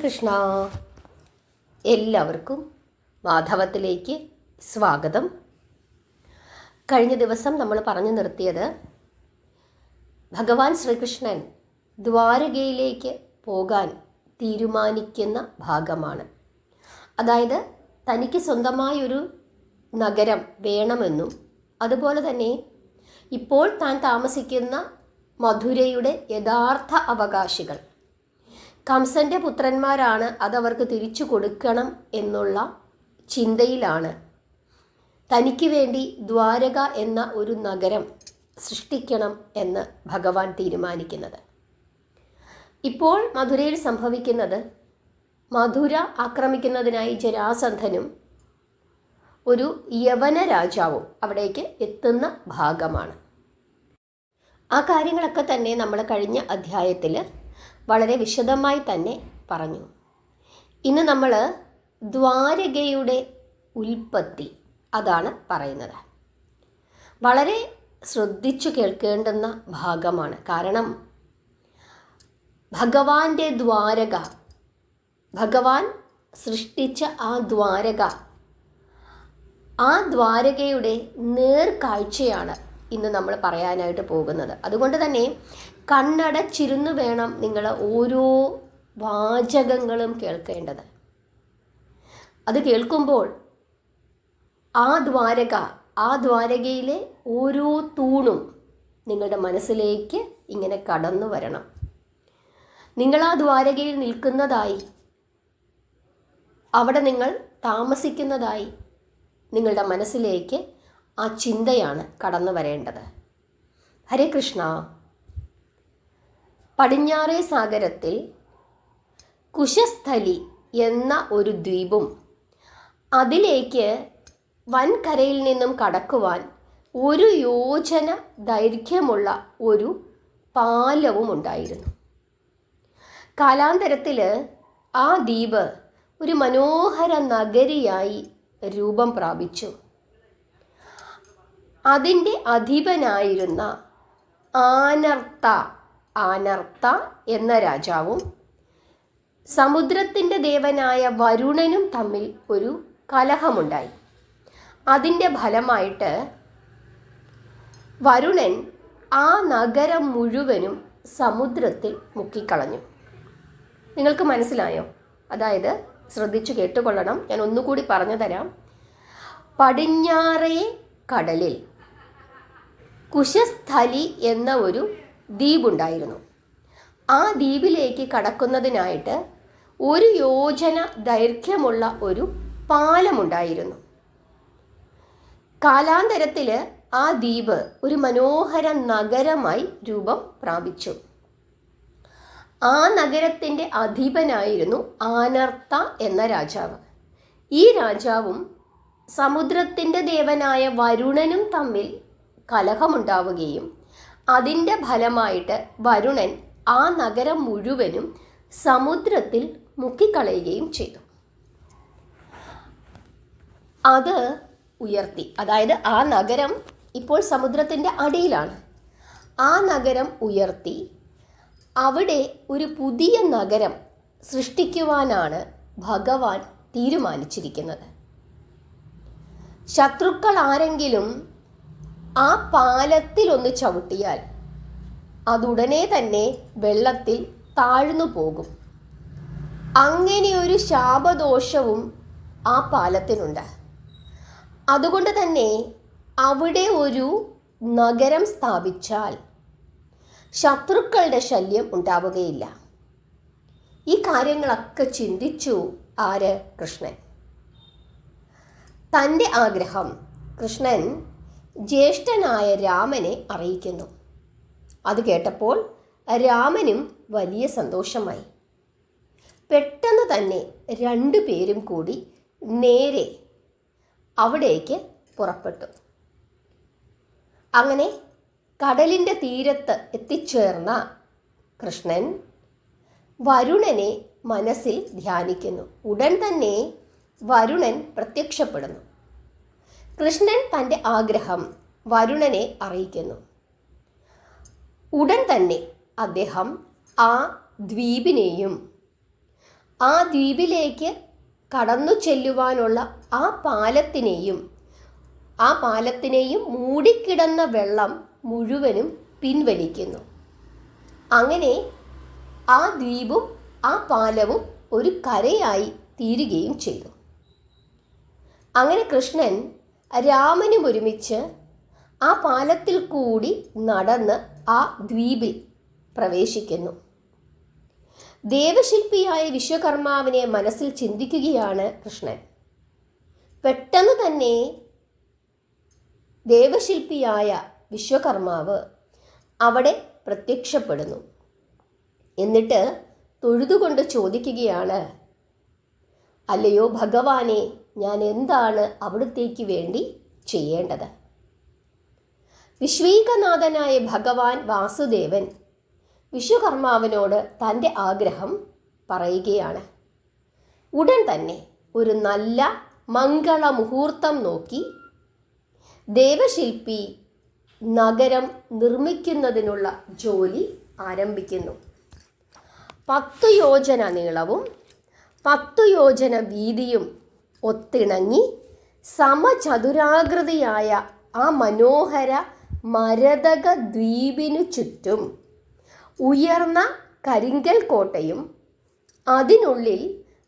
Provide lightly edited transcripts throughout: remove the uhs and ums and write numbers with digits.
കൃഷ്ണ. എല്ലാവർക്കും മാധവത്തിലേക്ക് സ്വാഗതം. കഴിഞ്ഞ ദിവസം നമ്മൾ പറഞ്ഞു നിർത്തിയത് ഭഗവാൻ ശ്രീകൃഷ്ണൻ ദ്വാരകയിലേക്ക് പോകാൻ തീരുമാനിക്കുന്ന ഭാഗമാണ്. അതായത് തനിക്ക് സ്വന്തമായൊരു നഗരം വേണമെന്നും അതുപോലെ തന്നെ ഇപ്പോൾ താൻ താമസിക്കുന്ന മധുരയുടെ യഥാർത്ഥ അവകാശികൾ കംസൻ്റെ പുത്രന്മാരാണ്, അതവർക്ക് തിരിച്ചു കൊടുക്കണം എന്നുള്ള ചിന്തയിലാണ് തനിക്ക് വേണ്ടി ദ്വാരക എന്ന ഒരു നഗരം സൃഷ്ടിക്കണം എന്ന് ഭഗവാൻ തീരുമാനിക്കുന്നത്. ഇപ്പോൾ മധുരയിൽ സംഭവിക്കുന്നത് മധുര ആക്രമിക്കുന്നതിനായി ജരാസന്ധനും ഒരു യവന രാജാവും അവിടേക്ക് എത്തുന്ന ഭാഗമാണ്. ആ കാര്യങ്ങളൊക്കെ തന്നെ നമ്മൾ കഴിഞ്ഞ അധ്യായത്തിൽ വളരെ വിശദമായി തന്നെ പറഞ്ഞു. ഇന്ന് നമ്മൾ ദ്വാരകയുടെ ഉൽപ്പത്തി അതാണ് പറയുന്നത്. വളരെ ശ്രദ്ധിച്ചു കേൾക്കേണ്ടുന്ന ഭാഗമാണ്. കാരണം ഭഗവാന്റെ ദ്വാരക, ഭഗവാൻ സൃഷ്ടിച്ച ആ ദ്വാരകയുടെ നേർക്കാഴ്ചയാണ് ഇന്ന് നമ്മൾ പറയാനായിട്ട് പോകുന്നത്. അതുകൊണ്ട് തന്നെ കണ്ണടച്ചിരുന്നു വേണം നിങ്ങൾ ഓരോ വാചകങ്ങളും കേൾക്കേണ്ടത്. അത് കേൾക്കുമ്പോൾ ആ ദ്വാരകയിലെ ഓരോ തൂണും നിങ്ങളുടെ മനസ്സിലേക്ക് ഇങ്ങനെ കടന്നു വരണം. നിങ്ങൾ ആ ദ്വാരകയിൽ നിൽക്കുന്നതായി, അവിടെ നിങ്ങൾ താമസിക്കുന്നതായി നിങ്ങളുടെ മനസ്സിലേക്ക് ആ ചിന്തയാണ് കടന്നു വരേണ്ടത്. ഹരേ കൃഷ്ണ. പടിഞ്ഞാറേ സാഗരത്തിൽ കുശസ്ഥലി എന്ന ഒരു ദ്വീപും അതിലേക്ക് വൻകരയിൽ നിന്നും കടക്കുവാൻ 1 യോജന ദൈർഘ്യമുള്ള ഒരു പാലവും ഉണ്ടായിരുന്നു. കാലാന്തരത്തിൽ ആ ദ്വീപ് ഒരു മനോഹര നഗരിയായി രൂപം പ്രാപിച്ചു. അതിൻ്റെ അധിപനായിരുന്ന ആനർത്ത എന്ന രാജാവും സമുദ്രത്തിൻ്റെ ദേവനായ വരുണനും തമ്മിൽ ഒരു കലഹമുണ്ടായി. അതിൻ്റെ ഫലമായിട്ട് വരുണൻ ആ നഗരം മുഴുവനും സമുദ്രത്തിൽ മുക്കിക്കളഞ്ഞു. നിങ്ങൾക്ക് മനസ്സിലായോ? അതായത് ശ്രദ്ധിച്ചു കേട്ടുകൊള്ളണം, ഞാൻ ഒന്നുകൂടി പറഞ്ഞു തരാം. പടിഞ്ഞാറേ കടലിൽ കുശസ്ഥലി എന്ന ഒരു ദ്വീപുണ്ടായിരുന്നു. ആ ദ്വീപിലേക്ക് കടക്കുന്നതിനായിട്ട് 1 യോജന ദൈർഘ്യമുള്ള ഒരു പാലമുണ്ടായിരുന്നു. കാലാന്തരത്തിൽ ആ ദ്വീപ് ഒരു മനോഹര നഗരമായി രൂപം പ്രാപിച്ചു. ആ നഗരത്തിൻ്റെ അധിപനായിരുന്നു ആനർത്ത എന്ന രാജാവ്. ഈ രാജാവും സമുദ്രത്തിൻ്റെ ദേവനായ വരുണനും തമ്മിൽ കലഹമുണ്ടാവുകയും അതിൻ്റെ ഫലമായിട്ട് വരുണൻ ആ നഗരം മുഴുവനും സമുദ്രത്തിൽ മുക്കിക്കളയുകയും ചെയ്തു. അത് ഉയർത്തി, അതായത് ആ നഗരം ഇപ്പോൾ സമുദ്രത്തിൻ്റെ അടിയിലാണ്. ആ നഗരം ഉയർത്തി അവിടെ ഒരു പുതിയ നഗരം സൃഷ്ടിക്കുവാനാണ് ഭഗവാൻ തീരുമാനിച്ചിരിക്കുന്നത്. ശത്രുക്കൾ ആരെങ്കിലും ആ പാലത്തിൽ ഒന്ന് ചവിട്ടിയാൽ അതുടനെ തന്നെ വെള്ളത്തിൽ താഴ്ന്നു പോകും. അങ്ങനെയൊരു ശാപദോഷവും ആ പാലത്തിനുണ്ട്. അതുകൊണ്ട് തന്നെ അവിടെ ഒരു നഗരം സ്ഥാപിച്ചാൽ ശത്രുക്കളുടെ ശല്യം ഉണ്ടാവുകയില്ല. ഈ കാര്യങ്ങളൊക്കെ ചിന്തിച്ചു ആര്? കൃഷ്ണൻ. തൻ്റെ ആഗ്രഹം കൃഷ്ണൻ ജ്യേഷ്ഠനായ രാമനെ അറിയിക്കുന്നു. അത് കേട്ടപ്പോൾ രാമനും വലിയ സന്തോഷമായി. പെട്ടെന്ന് തന്നെ 2 പേരും കൂടി നേരെ അവിടേക്ക് പുറപ്പെട്ടു. അങ്ങനെ കടലിൻ്റെ തീരത്ത് എത്തിച്ചേർന്ന കൃഷ്ണൻ വരുണനെ മനസ്സിൽ ധ്യാനിക്കുന്നു. ഉടൻ തന്നെ വരുണൻ പ്രത്യക്ഷപ്പെടുന്നു. കൃഷ്ണൻ തൻ്റെ ആഗ്രഹം വരുണനെ അറിയിക്കുന്നു. ഉടൻ തന്നെ അദ്ദേഹം ആ ദ്വീപിനെയും ആ ദ്വീപിലേക്ക് കടന്നു ചെല്ലുവാനുള്ള ആ പാലത്തിനെയും മൂടിക്കിടന്ന വെള്ളം മുഴുവനും പിൻവലിക്കുന്നു. അങ്ങനെ ആ ദ്വീപും ആ പാലവും ഒരു കരയായി തീരുകയും ചെയ്തു. അങ്ങനെ കൃഷ്ണൻ രാമനും ഒരുമിച്ച് ആ പാലത്തിൽ കൂടി നടന്ന് ആ ദ്വീപിൽ പ്രവേശിക്കുന്നു. ദേവശില്പിയായ വിശ്വകർമാവിനെ മനസ്സിൽ ചിന്തിക്കുകയാണ് കൃഷ്ണൻ. പെട്ടെന്ന് തന്നെ ദേവശില്പിയായ വിശ്വകർമാവ് അവിടെ പ്രത്യക്ഷപ്പെടുന്നു. എന്നിട്ട് തൊഴുതുകൊണ്ട് ചോദിക്കുകയാണ്, അല്ലയോ ഭഗവാനെ, ഞാൻ എന്താണ് അവിടുത്തേക്ക് വേണ്ടി ചെയ്യേണ്ടത്? വിശ്വീകനാഥനായ ഭഗവാൻ വാസുദേവൻ വിശ്വകർമാവിനോട് തൻ്റെ ആഗ്രഹം പറയുകയാണ്. ഉടൻ തന്നെ ഒരു നല്ല മംഗളമുഹൂർത്തം നോക്കി ദേവശില്പി നഗരം നിർമ്മിക്കുന്നതിനുള്ള ജോലി ആരംഭിക്കുന്നു. 10 യോജന നീളവും 10 യോജന വീതിയും ഒത്തിണങ്ങി സമചതുരാകൃതിയായ ആ മനോഹര മരതക ദ്വീപിനു ചുറ്റും ഉയർന്ന കരിങ്കൽ കോട്ടയും അതിനുള്ളിൽ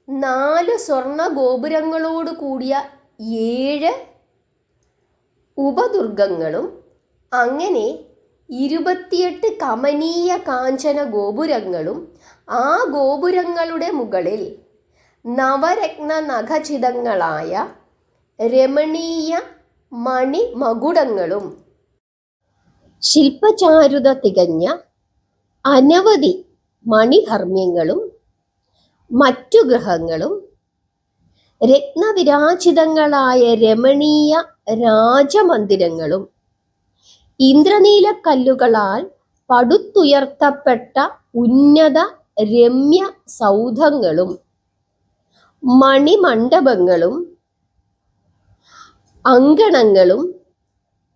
4 സ്വർണ്ണ ഗോപുരങ്ങളോട് കൂടിയ 7 ഉപദുർഗങ്ങളും അങ്ങനെ 28 കമനീയ കാഞ്ചന ഗോപുരങ്ങളും ആ ഗോപുരങ്ങളുടെ മുകളിൽ നവരത്ന നഖചിതങ്ങളായ രമണീയ മണിമകുടങ്ങളും ശില്പചാരുത തികഞ്ഞ അനവധി മണിഹർമ്മ്യങ്ങളും മറ്റു ഗ്രഹങ്ങളും രത്നവിരാജിതങ്ങളായ രമണീയ രാജമന്ദിരങ്ങളും ഇന്ദ്രനീലക്കല്ലുകളാൽ പടുത്തുയർത്തപ്പെട്ട ഉന്നത രമ്യ സൗധങ്ങളും മണിമണ്ഡപങ്ങളും അങ്കണങ്ങളും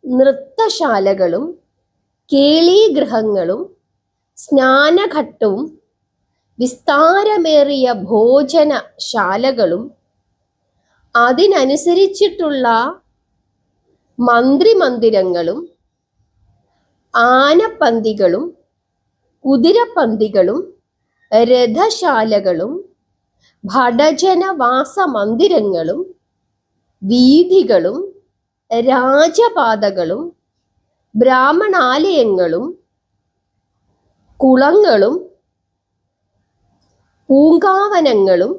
നൃത്തശാലകളും കേളീഗൃഹങ്ങളും സ്നാനഘട്ടവും വിസ്താരമേറിയ ഭോജനശാലകളും അതിനനുസരിച്ചിട്ടുള്ള മന്ത്രിമന്ദിരങ്ങളും ആനപ്പന്തികളും കുതിരപ്പന്തികളും രഥശാലകളും ഭടജനവാസമന്ദിരങ്ങളും വീഥികളും രാജപാതകളും ബ്രാഹ്മണാലയങ്ങളും കുളങ്ങളും പൂങ്കാവനങ്ങളും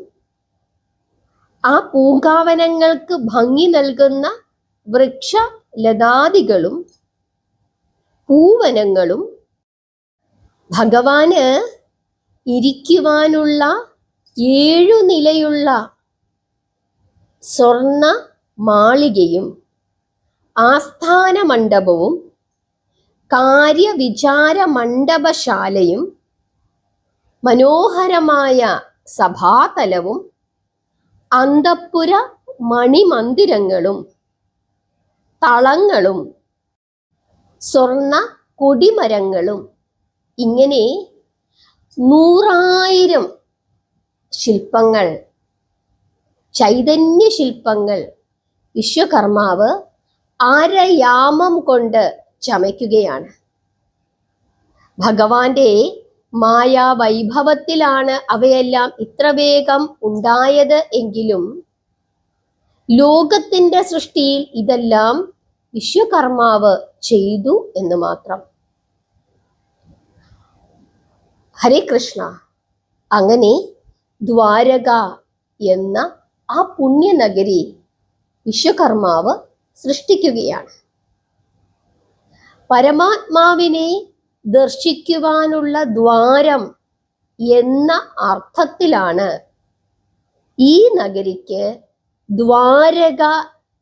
ആ പൂങ്കാവനങ്ങൾക്ക് ഭംഗി നൽകുന്ന വൃക്ഷലതാദികളും പൂവനങ്ങളും ഭഗവാന് ഇരിക്കുവാനുള്ള 7 നിലയുള്ള സ്വർണ്ണ മാളികയും ആസ്ഥാന മണ്ഡപവും കാര്യവിചാര മണ്ഡപശാലയും മനോഹരമായ സഭാതലവും അന്തഃപുര മണിമന്ദിരങ്ങളും തളങ്ങളും സ്വർണ്ണ കൊടിമരങ്ങളും ഇങ്ങനെ 100,000 ശില്പങ്ങൾ, ചൈതന്യ ശില്പങ്ങൾ വിശ്വകർമാവ് അരയാമം കൊണ്ട് ചമയ്ക്കുകയാണ്. ഭഗവാന്റെ മായാവൈഭവത്തിലാണ് അവയെല്ലാം ഇത്ര വേഗം ഉണ്ടായത് എങ്കിലും ലോകത്തിന്റെ സൃഷ്ടിയിൽ ഇതെല്ലാം വിശ്വകർമാവ് ചെയ്തു എന്ന് മാത്രം. ഹരേ കൃഷ്ണ. അങ്ങനെ ദ്വാരക എന്ന ആ പുണ്യനഗരി വിശ്വകർമാവ് സൃഷ്ടിക്കുകയാണ്. പരമാത്മാവിനെ ദർശിക്കുവാനുള്ള ദ്വാരം എന്ന അർത്ഥത്തിലാണ് ഈ നഗരിക്ക് ദ്വാരക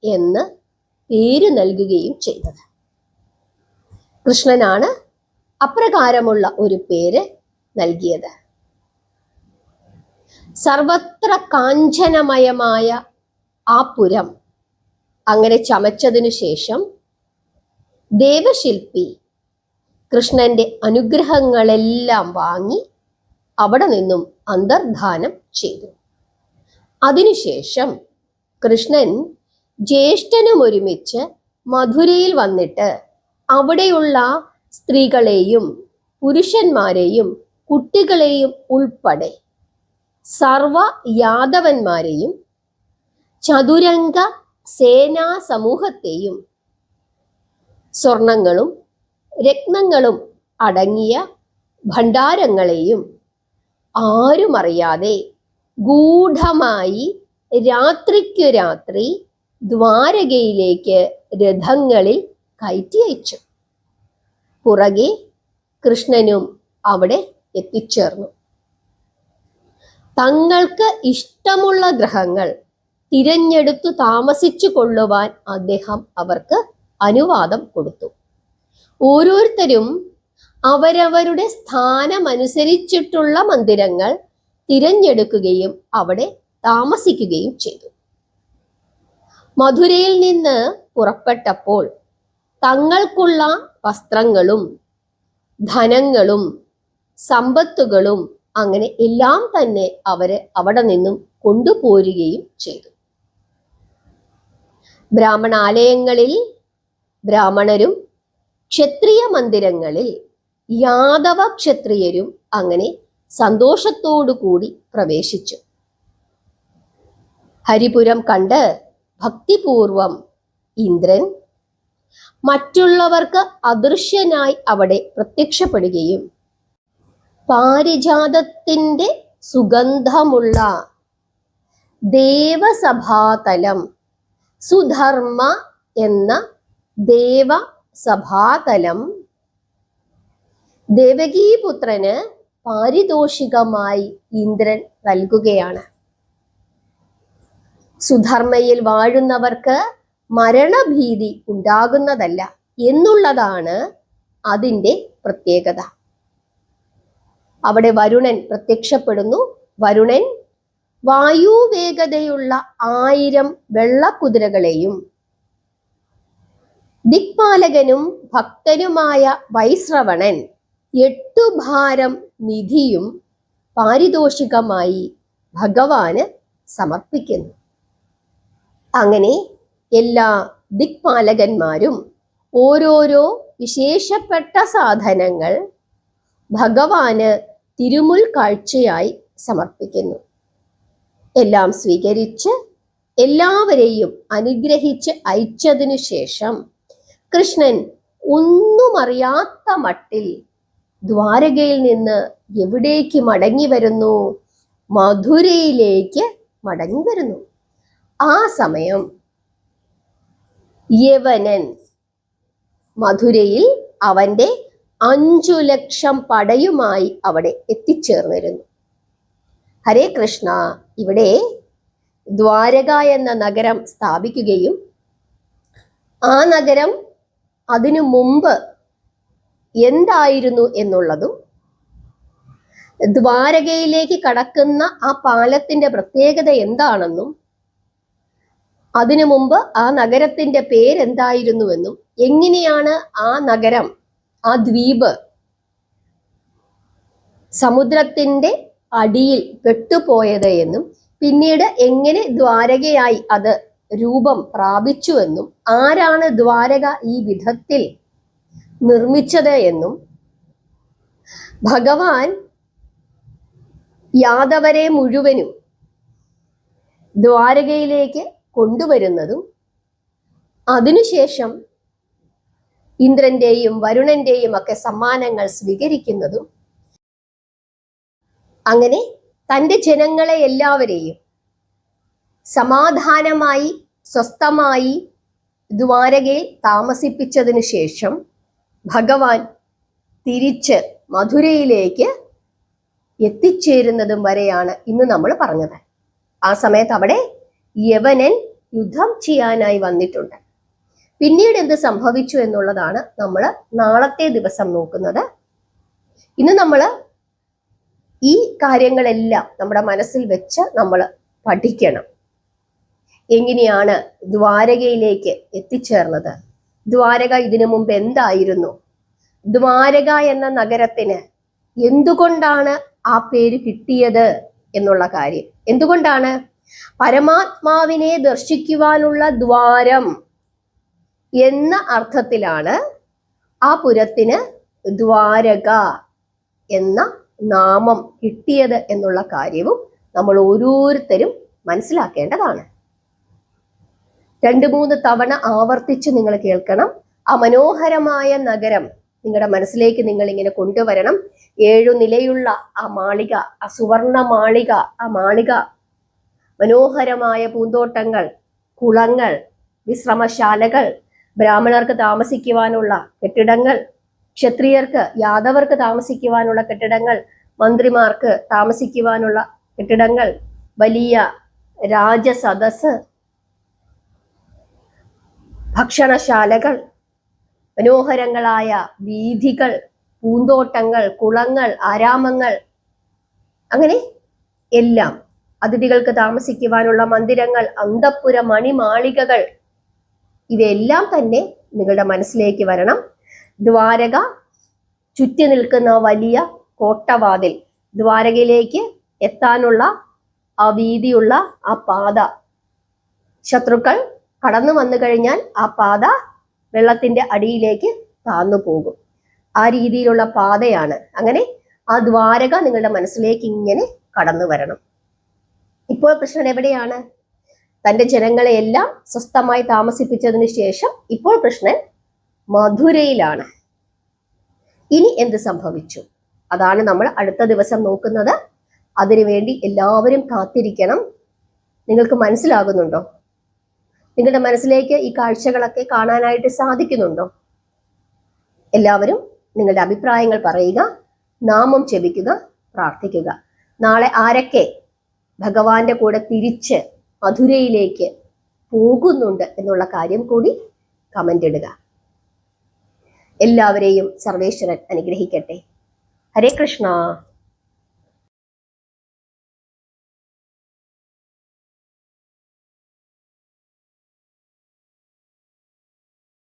എന്ന് പേര് നൽകുകയും ചെയ്തത്. കൃഷ്ണനാണ് അപ്രകാരമുള്ള ഒരു പേര് നൽകിയത്. സർവത്ര കാഞ്ചനമയമായ ആ പുരം അങ്ങനെ ചമച്ചതിനു ശേഷം ദേവശില്പി കൃഷ്ണന്റെ അനുഗ്രഹങ്ങളെല്ലാം വാങ്ങി അവിടെ നിന്നും അന്തർധാനം ചെയ്തു. അതിനുശേഷം കൃഷ്ണൻ ജ്യേഷ്ഠനും ഒരുമിച്ച് മധുരയിൽ വന്നിട്ട് അവിടെയുള്ള സ്ത്രീകളെയും പുരുഷന്മാരെയും കുട്ടികളെയും ഉൾപ്പെടെ സർവ യാദവന്മാരെയും ചതുരംഗ സേനാ സമൂഹത്തെയും സ്വർണങ്ങളും രത്നങ്ങളും അടങ്ങിയ ഭണ്ഡാരങ്ങളെയും ആരുമറിയാതെ ഗൂഢമായി രാത്രിക്കു രാത്രി ദ്വാരകയിലേക്ക് രഥങ്ങളിൽ കയറ്റി അയച്ചു. പുറകെ കൃഷ്ണനും അവിടെ എത്തിച്ചേർന്നു. തങ്ങൾക്ക് ഇഷ്ടമുള്ള ഗ്രഹങ്ങൾ തിരഞ്ഞെടുത്തു താമസിച്ചു കൊള്ളുവാൻ അദ്ദേഹം അവർക്ക് അനുവാദം കൊടുത്തു. ഓരോരുത്തരും അവരവരുടെ സ്ഥാനമനുസരിച്ചിട്ടുള്ള മന്ദിരങ്ങൾ തിരഞ്ഞെടുക്കുകയും അവിടെ താമസിക്കുകയും ചെയ്തു. മധുരയിൽ നിന്ന് പുറപ്പെട്ടപ്പോൾ തങ്ങൾക്കുള്ള വസ്ത്രങ്ങളും ധനങ്ങളും സമ്പത്തുകളും അങ്ങനെ എല്ലാം തന്നെ അവര് അവിടെ നിന്നും കൊണ്ടുപോരുകയും ചെയ്തു. ബ്രാഹ്മണാലയങ്ങളിൽ ബ്രാഹ്മണരും ക്ഷത്രിയ മന്ദിരങ്ങളിൽ യാദവ ക്ഷത്രിയരും അങ്ങനെ സന്തോഷത്തോടു കൂടി പ്രവേശിച്ചു. ഹരിപുരം കണ്ട് ഭക്തിപൂർവം ഇന്ദ്രൻ മറ്റുള്ളവർക്ക് അദൃശ്യനായി അവിടെ പ്രത്യക്ഷപ്പെടുകയും പാരിജാതത്തിന്റെ സുഗന്ധമുള്ള ദേവസഭാതലം സുധർമ്മ എന്ന ദേവസഭാതലം ദേവകീപുത്രന് പാരിതോഷികമായി ഇന്ദ്രൻ നൽകുകയാണ്. സുധർമ്മയിൽ വാഴുന്നവർക്ക് മരണഭീതി ഉണ്ടാകുന്നതല്ല എന്നുള്ളതാണ് അതിൻ്റെ പ്രത്യേകത. അവിടെ വരുണൻ പ്രത്യക്ഷപ്പെടുന്നു. വരുണൻ വായുവേഗതയുള്ള 1000 വെള്ളക്കുതിരകളെയും ദിക്പാലകനും ഭക്തനുമായ വൈശ്രവണൻ 8 ഭാരം നിധിയും പാരിതോഷികമായി ഭഗവാന് സമർപ്പിക്കുന്നു. അങ്ങനെ എല്ലാ ദിക്പാലകന്മാരും ഓരോരോ വിശേഷപ്പെട്ട സാധനങ്ങൾ ഭഗവാന് തിരുമുൽ കാഴ്ചയായി സമർപ്പിക്കുന്നു. എല്ലാം സ്വീകരിച്ച് എല്ലാവരെയും അനുഗ്രഹിച്ച് അയച്ചതിനു ശേഷം കൃഷ്ണൻ ഒന്നും അറിയാത്ത മട്ടിൽ ദ്വാരകയിൽ നിന്ന് എവിടേക്ക് മടങ്ങി വരുന്നു? മധുരയിലേക്ക് മടങ്ങി വരുന്നു. ആ സമയം യവനൻ മധുരയിൽ അവന്റെ 5 ലക്ഷം പടയുമായി അവിടെ എത്തിച്ചേർന്നിരുന്നു. ഹരേ കൃഷ്ണ. ഇവിടെ ദ്വാരക എന്ന നഗരം സ്ഥാപിക്കുകയും ആ നഗരം അതിനു മുമ്പ് എന്തായിരുന്നു എന്നുള്ളതും ദ്വാരകയിലേക്ക് കടക്കുന്ന ആ പാലത്തിന്റെ പ്രത്യേകത എന്താണെന്നും അതിനു മുമ്പ് ആ നഗരത്തിന്റെ പേരെന്തായിരുന്നുവെന്നും എങ്ങനെയാണ് ആ നഗരം, ആ ദ്വീപ് സമുദ്രത്തിന്റെ അടിയിൽ പെട്ടുപോയത് എന്നും പിന്നീട് എങ്ങനെ ദ്വാരകയായി അത് രൂപം പ്രാപിച്ചുവെന്നും ആരാണ് ദ്വാരക ഈ വിധത്തിൽ നിർമ്മിച്ചത് എന്നും ഭഗവാൻ യാദവരെ മുഴുവനും ദ്വാരകയിലേക്ക് കൊണ്ടുവരുന്നതും അതിനുശേഷം ഇന്ദ്രന്റെയും വരുണന്റെയും ഒക്കെ സമ്മാനങ്ങൾ സ്വീകരിക്കുന്നതും അങ്ങനെ തൻ്റെ ജനങ്ങളെ എല്ലാവരെയും സമാധാനമായി സ്വസ്ഥമായി ദ്വാരകയിൽ താമസിപ്പിച്ചതിനു ശേഷം ഭഗവാൻ തിരിച്ച് മധുരയിലേക്ക് എത്തിച്ചേരുന്നതും വരെയാണ് ഇന്ന് നമ്മൾ പറഞ്ഞത്. ആ സമയത്ത് അവിടെ യവനൻ യുദ്ധം ചെയ്യാനായി വന്നിട്ടുണ്ട്. പിന്നീട് എന്ത് സംഭവിച്ചു എന്നുള്ളതാണ് നമ്മൾ നാളത്തെ ദിവസം നോക്കുന്നത്. ഇന്ന് നമ്മൾ ഈ കാര്യങ്ങളെല്ലാം നമ്മുടെ മനസ്സിൽ വെച്ച് നമ്മൾ പഠിക്കണം. എങ്ങനെയാണ് ദ്വാരകയിലേക്ക് എത്തിച്ചേർന്നത്? ദ്വാരക ഇതിനു മുമ്പ് എന്തായിരുന്നു? ദ്വാരക എന്ന നഗരത്തിന് എന്തുകൊണ്ടാണ് ആ പേര് കിട്ടിയത് എന്നുള്ള കാര്യം. എന്തുകൊണ്ടാണ്? പരമാത്മാവിനെ ദർശിക്കുവാനുള്ള ദ്വാരം എന്ന അർത്ഥത്തിലാണ് ആ പുരത്തിന് ദ്വാരക എന്ന നാമം കിട്ടിയത് എന്നുള്ള കാര്യവും നമ്മൾ ഓരോരുത്തരും മനസ്സിലാക്കേണ്ടതാണ്. 2-3 തവണ ആവർത്തിച്ച് നിങ്ങൾ കേൾക്കണം. ആ മനോഹരമായ നഗരം നിങ്ങളുടെ മനസ്സിലേക്ക് നിങ്ങൾ ഇങ്ങനെ കൊണ്ടുവരണം. 7 നിലയുള്ള ആ മാളിക, ആ സുവർണ മാളിക, ആ മാളിക, മനോഹരമായ പൂന്തോട്ടങ്ങൾ, കുളങ്ങൾ, വിശ്രമശാലകൾ, ബ്രാഹ്മണർക്ക് താമസിക്കുവാനുള്ള കെട്ടിടങ്ങൾ, ക്ഷത്രിയർക്ക് യാദവർക്ക് താമസിക്കുവാനുള്ള കെട്ടിടങ്ങൾ, മന്ത്രിമാർക്ക് താമസിക്കുവാനുള്ള കെട്ടിടങ്ങൾ, വലിയ രാജസദസ്, ഭക്ഷണശാലകൾ, മനോഹരങ്ങളായ വീഥികൾ, പൂന്തോട്ടങ്ങൾ, കുളങ്ങൾ, ആരാമങ്ങൾ, അങ്ങനെ എല്ലാം, അതിഥികൾക്ക് താമസിക്കുവാനുള്ള മന്ദിരങ്ങൾ, അന്തഃപുര മണിമാളികകൾ, ഇവയെല്ലാം തന്നെ നിങ്ങളുടെ മനസ്സിലേക്ക് വരണം. ദ്വാരക, ചുറ്റി നിൽക്കുന്ന വലിയ കോട്ടവാതിൽ, ദ്വാരകയിലേക്ക് എത്താനുള്ള ആ വീതിയുള്ള ആ പാത, ശത്രുക്കൾ കടന്നു വന്നു കഴിഞ്ഞാൽ ആ പാത വെള്ളത്തിന്റെ അടിയിലേക്ക് താന്നു പോകും. ആ രീതിയിലുള്ള പാതയാണ്. അങ്ങനെ ആ ദ്വാരക നിങ്ങളുടെ മനസ്സിലേക്ക് ഇങ്ങനെ കടന്നു വരണം. ഇപ്പോൾ കൃഷ്ണൻ എവിടെയാണ്? തന്റെ ജനങ്ങളെ എല്ലാം സ്വസ്ഥമായി താമസിപ്പിച്ചതിന് ശേഷം ഇപ്പോൾ കൃഷ്ണൻ മധുരയിലാണ്. ഇനി എന്ത് സംഭവിച്ചു? അതാണ് നമ്മൾ അടുത്ത ദിവസം നോക്കുന്നത്. അതിനുവേണ്ടി എല്ലാവരും കാത്തിരിക്കണം. നിങ്ങൾക്ക് മനസ്സിലാകുന്നുണ്ടോ? നിങ്ങളുടെ മനസ്സിലേക്ക് ഈ കാഴ്ചകളൊക്കെ കാണാനായിട്ട് സാധിക്കുന്നുണ്ടോ? എല്ലാവരും നിങ്ങളുടെ അഭിപ്രായങ്ങൾ പറയുക, നാമം ജപിക്കുക, പ്രാർത്ഥിക്കുക. നാളെ ആരൊക്കെ ഭഗവാന്റെ കൂടെ തിരിച്ച് മധുരയിലേക്ക് പോകുന്നുണ്ട് എന്നുള്ള കാര്യം കൂടി കമന്റ് ഇടുക. എല്ലാവരെയും സർവേശ്വരൻ അനുഗ്രഹിക്കട്ടെ. ഹരേ കൃഷ്ണ.